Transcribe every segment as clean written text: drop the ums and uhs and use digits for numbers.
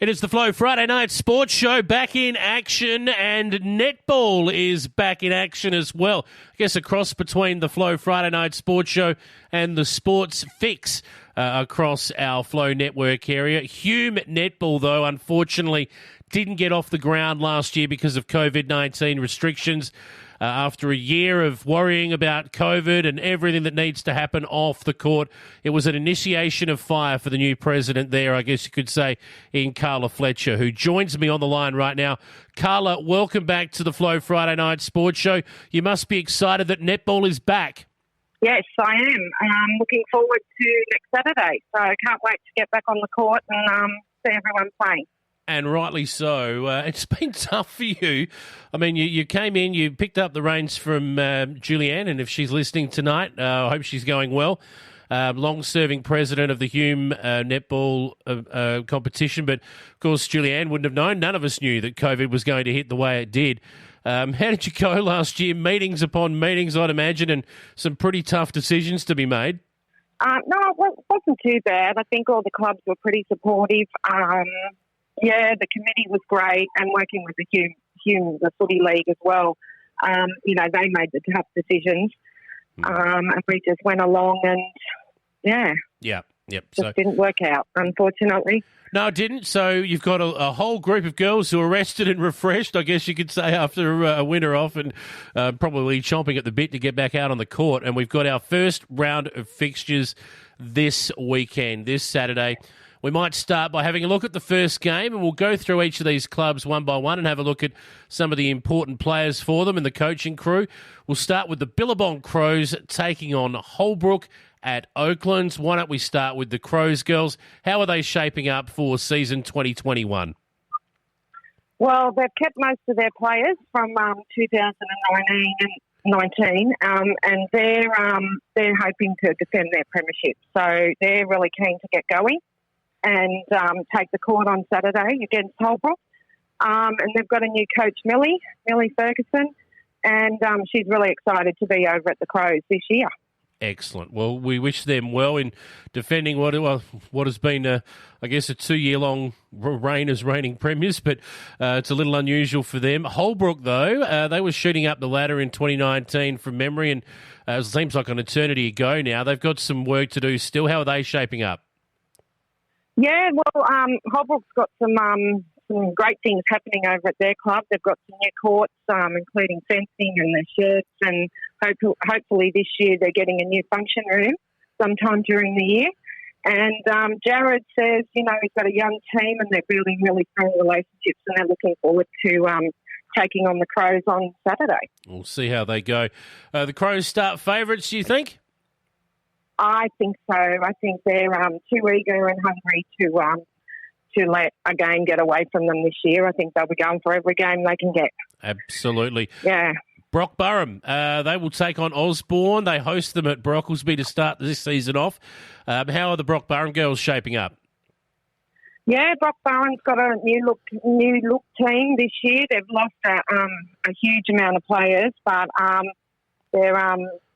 It is the Flow Friday Night Sports Show back in action, and netball is back in action as well. I guess a cross between the Flow Friday Night Sports Show and the Sports Fix across our Flow network area. Hume Netball, though, unfortunately didn't get off the ground last year because of COVID-19 restrictions. After a year of worrying about COVID and everything that needs to happen off the court, it was an initiation of fire for the new president there, I guess you could say, in Carla Fletcher, who joins me on the line right now. Carla, welcome back to the Flow Friday Night Sports Show. You must be excited that netball is back. Yes, I am. I'm looking forward to next Saturday, so I can't wait to get back on the court and see everyone playing. And rightly so. It's been tough for you. I mean, you came in, you picked up the reins from Julianne, and if she's listening tonight, I hope she's going well. Long-serving president of the Hume Netball competition. But, of course, Julianne wouldn't have known. None of us knew that COVID was going to hit the way it did. How did you go last year? Meetings upon meetings, I'd imagine, and some pretty tough decisions to be made. No, it wasn't too bad. I think all the clubs were pretty supportive. Yeah, the committee was great, and working with the Hume, the footy league as well. They made the tough decisions, and we just went along, and just didn't work out, unfortunately. No, it didn't. So you've got a whole group of girls who are rested and refreshed, I guess you could say, after a winter off, and probably chomping at the bit to get back out on the court. And we've got our first round of fixtures this weekend, this Saturday. We might start by having a look at the first game, and we'll go through each of these clubs one by one and have a look at some of the important players for them and the coaching crew. We'll start with the Billabong Crows taking on Holbrook at Oaklands. Why don't we start with the Crows girls? How are they shaping up for season 2021? Well, they've kept most of their players from 2019 and they're hoping to defend their premiership. So they're really keen to get going and take the court on Saturday against Holbrook. And they've got a new coach, Millie Ferguson, and she's really excited to be over at the Crows this year. Excellent. Well, we wish them well in defending what has been, a 2-year-long reign as reigning premiers, but it's a little unusual for them. Holbrook, though, they were shooting up the ladder in 2019 from memory, and it seems like an eternity ago now. They've got some work to do still. How are they shaping up? Yeah, well, Holbrook's got some great things happening over at their club. They've got some new courts, including fencing and the sheds, and hopefully this year they're getting a new function room sometime during the year. And Jared says, he's got a young team and they're building really strong relationships, and they're looking forward to taking on the Crows on Saturday. We'll see how they go. The Crows start favourites, do you think? I think so. I think they're too eager and hungry to let a game get away from them this year. I think they'll be going for every game they can get. Absolutely. Yeah. Brock Burham, they will take on Osborne. They host them at Brocklesby to start this season off. How are the Brock Burham girls shaping up? Yeah, Brock Burham's got a new look team this year. They've lost a huge amount of players, but they're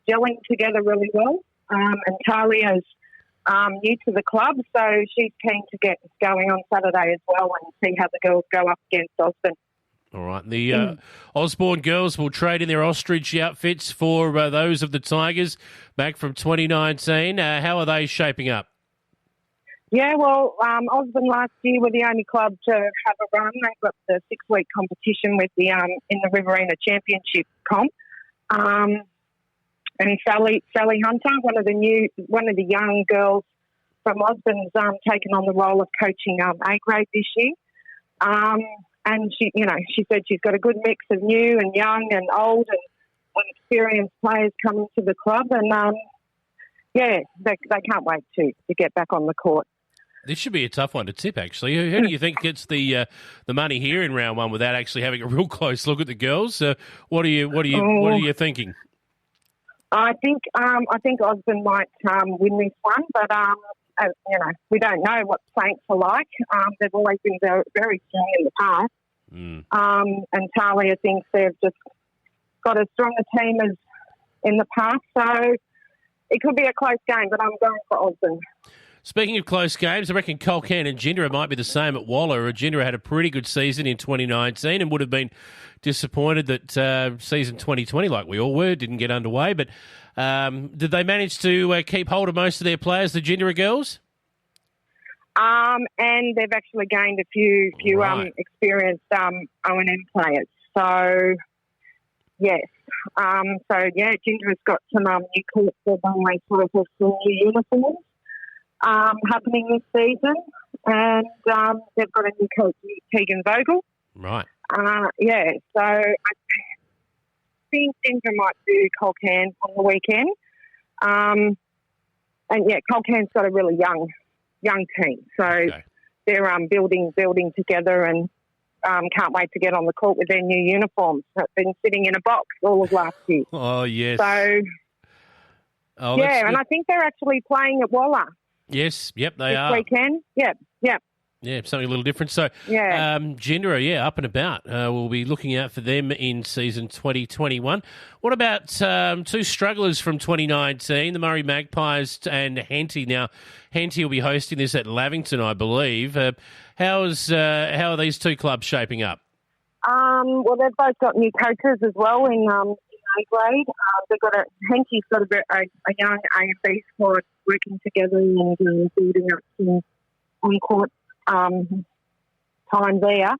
gelling together really well. And Talia's new to the club, so she's keen to get going on Saturday as well and see how the girls go up against Osborne. All right. The Osborne girls will trade in their ostrich outfits for those of the Tigers back from 2019. How are they shaping up? Yeah, well, Osborne last year were the only club to have a run. They've got the 6-week competition with the in the Riverina Championship comp. And Sally Hunter, one of the young girls from Osborne's, taken on the role of coaching A grade this year. And she said she's got a good mix of new and young and old and experienced players coming to the club. And they can't wait to get back on the court. This should be a tough one to tip, actually. Who do you think gets the money here in round one without actually having a real close look at the girls? What are you thinking? I think Osborne might win this one, but we don't know what Saints are like. They've always been very, very strong in the past, and Talia thinks they've just got as strong a team as in the past. So it could be a close game, but I'm going for Osborne. Speaking of close games, I reckon Colcan and Gindera might be the same at Waller. Gindera had a pretty good season in 2019 and would have been disappointed that season 2020, like we all were, didn't get underway. But did they manage to keep hold of most of their players, the Gindera girls? And they've actually gained a few Right. experienced O&M players. So, yes. Gindera's got some new courts. They're going away for some new uniforms happening this season. And they've got a new coach, Tegan Vogel. Right. So I think Gindera might do Colcan on the weekend. Colcan's got a really young team. So they're building together and can't wait to get on the court with their new uniforms. They've been sitting in a box all of last year. Oh, yes. So, and I think they're actually playing at Waller. Yes, yep, they are. This weekend. Yep. Yeah, something a little different. So, Gindera, up and about. We'll be looking out for them in season 2021. What about two strugglers from 2019, the Murray Magpies and Henty? Now, Henty will be hosting this at Lavington, I believe. How are these two clubs shaping up? Well, they've both got new coaches as well in A grade. Henty's got a young A and B squad working together and building up some on-court time there.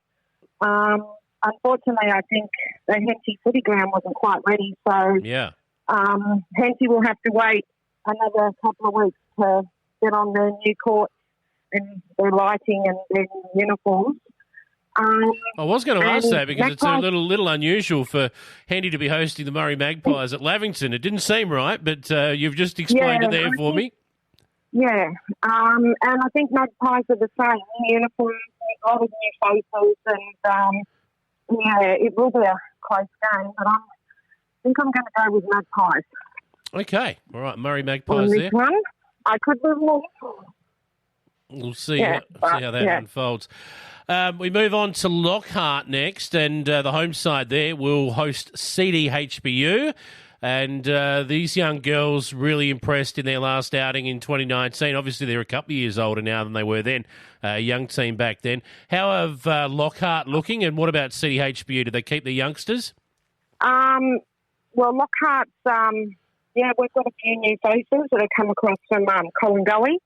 Unfortunately, I think the Henty footy ground wasn't quite ready, so Henty will have to wait another couple of weeks to get on their new court and their lighting and their uniforms. I was going to ask that because it's a little unusual for Henty to be hosting the Murray Magpies at Lavington. It didn't seem right, but you've just explained it there for me. Yeah, and I think Magpies are the same. New uniforms, a lot of new faces, and it will be a close game, but I think I'm going to go with Magpies. Okay, all right, Murray Magpies this there. One, I could be wrong. We'll see how that unfolds. We move on to Lockhart next, and the home side there will host CDHBU. And these young girls really impressed in their last outing in 2019. Obviously, they're a couple of years older now than they were then, a young team back then. How have Lockhart looking, and what about CDHBU? Do they keep the youngsters? Well, Lockhart's, we've got a few new faces that have come across from Colin Gully.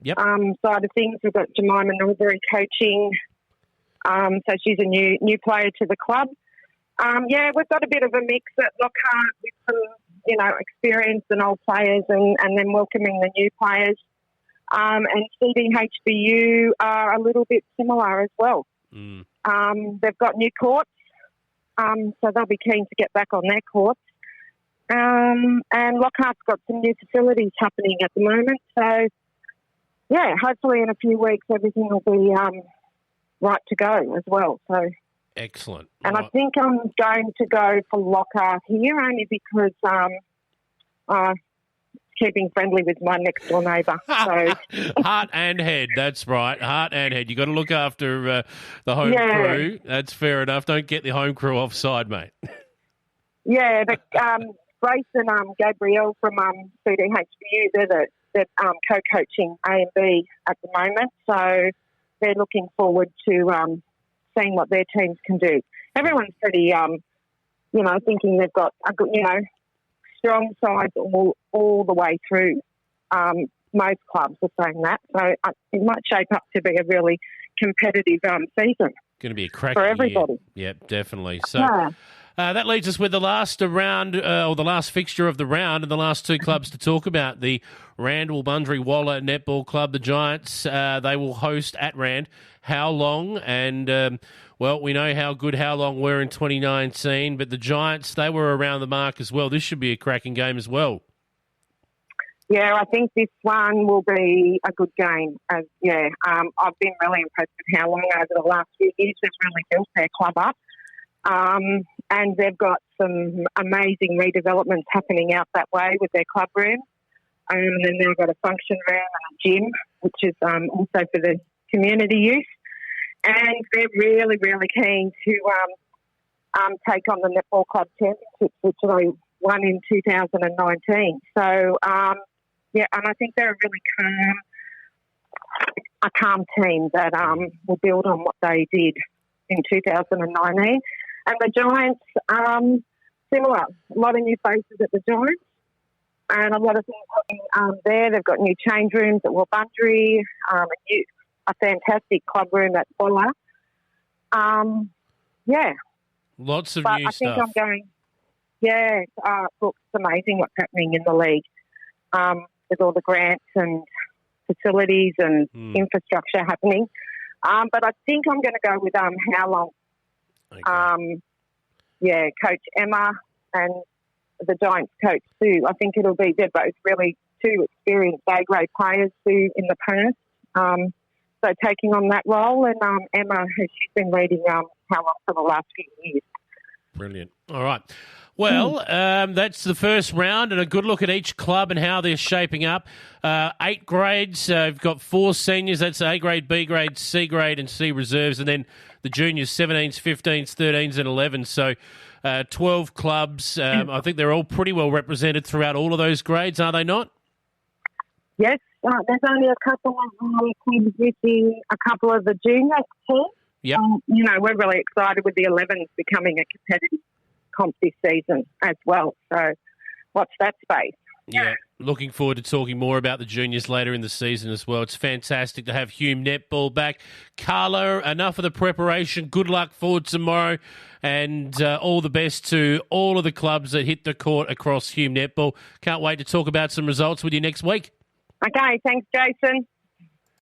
Yep. Side of things, we've got Jemima Norbury coaching. So she's a new player to the club. We've got a bit of a mix at Lockhart with some, experienced and old players and then welcoming the new players. And CDHBU are a little bit similar as well. They've got new courts, so they'll be keen to get back on their courts. And Lockhart's got some new facilities happening at the moment. So, hopefully in a few weeks everything will be right to go as well. So. Excellent. And I think I'm going to go for Lockhart here only because keeping friendly with my next door neighbour. So. Heart and head, that's right. Heart and head. You've got to look after the home crew. That's fair enough. Don't get the home crew offside, mate. Yeah, but Grace and Gabrielle from CDHBU, they're co-coaching A and B at the moment. So they're looking forward to seeing what their teams can do. Everyone's pretty, thinking they've got a good, strong sides all the way through. Most clubs are saying that, so it might shape up to be a really competitive season. Going to be a crack for everybody. Yep, definitely. So. That leads us with the last round, or the last fixture of the round, and the last two clubs to talk about. The Randall-Bundry Waller Netball Club, the Giants, they will host at Rand How Long, and, we know how good How Long were in 2019, but the Giants, they were around the mark as well. This should be a cracking game as well. Yeah, I think this one will be a good game. I've been really impressed with How Long over the last few years. They've really built their club up. And they've got some amazing redevelopments happening out that way with their club room. And then they've got a function room and a gym, which is also for the community use. And they're really, really keen to take on the Netball Club Championships, which they won in 2019. So, and I think they're a really a calm team that will build on what they did in 2019. And the Giants, similar. A lot of new faces at the Giants and a lot of things happening there. They've got new change rooms at Wabundri, a fantastic club room at Bulla. Yeah. Lots of but new I think stuff. I'm going, look, it's amazing what's happening in the league with all the grants and facilities and infrastructure happening. But I think I'm going to go with how long. Okay. Coach Emma and the Giants coach Sue. I think they're both really two experienced A-grade players, Sue in the past. So taking on that role, and Emma, she's been leading how long for the last few years. Brilliant. All right. Well, that's the first round, and a good look at each club and how they're shaping up. 8 grades. We've got 4 seniors. That's A grade, B grade, C grade, and C reserves. And then the juniors, 17s, 15s, 13s, and 11s. So 12 clubs. I think they're all pretty well represented throughout all of those grades, are they not? Yes. There's only a couple of clubs missing a couple of the junior teams. Yep. We're really excited with the 11s becoming a competitive comp this season as well. So watch that space. Yeah, looking forward to talking more about the juniors later in the season as well. It's fantastic to have Hume Netball back. Carla, enough of the preparation. Good luck for tomorrow, and all the best to all of the clubs that hit the court across Hume Netball. Can't wait to talk about some results with you next week. Okay, thanks, Jason.